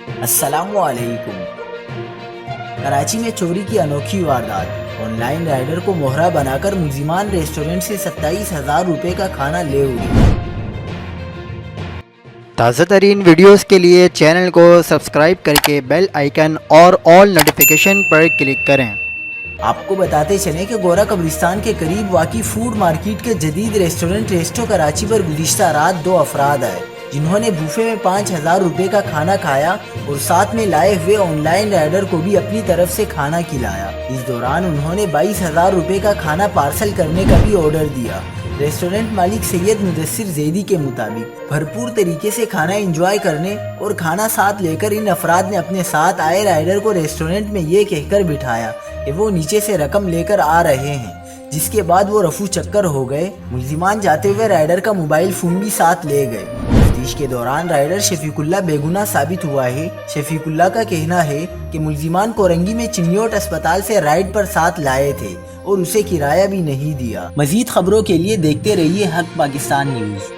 السلام علیکم۔ کراچی میں چوری کی انوکھی واردات، آن لائن رائڈر کو مہرہ بنا کر ملزمان ریسٹورنٹ سے 27,000 روپے کا کھانا لے اڑے۔ تازہ ترین ویڈیوز کے لیے چینل کو سبسکرائب کر کے بیل آئیکن اور آل نوٹیفیکیشن پر کلک کریں۔ آپ کو بتاتے چلیں کہ گورا قبرستان کے قریب واقع فوڈ مارکیٹ کے جدید ریسٹورنٹ ریسٹو کراچی پر گزشتہ رات 2 افراد آئے، جنہوں نے بوفے میں 5,000 روپے کا کھانا کھایا اور ساتھ میں لائے ہوئے آن لائن رائڈر کو بھی اپنی طرف سے کھانا کھلایا۔ اس دوران انہوں نے 22,000 روپے کا کھانا پارسل کرنے کا بھی آرڈر دیا۔ ریسٹورنٹ مالک سید مدثر زیدی کے مطابق بھرپور طریقے سے کھانا انجوائے کرنے اور کھانا ساتھ لے کر ان افراد نے اپنے ساتھ آئے رائڈر کو ریسٹورنٹ میں یہ کہہ کر بٹھایا کہ وہ نیچے سے رقم لے کر آ رہے ہیں، جس کے بعد وہ رفو چکر ہو گئے۔ ملزمان جاتے ہوئے رائڈر کا موبائل فون بھی ساتھ لے گئے۔ تفتیش کے دوران رائڈر شفیق اللہ بے گناہ ثابت ہوا ہے۔ شفیق اللہ کا کہنا ہے کہ ملزمان کورنگی میں چنیوٹ اسپتال سے رائڈ پر ساتھ لائے تھے اور اسے کرایہ بھی نہیں دیا۔ مزید خبروں کے لیے دیکھتے رہیے حق پاکستان نیوز۔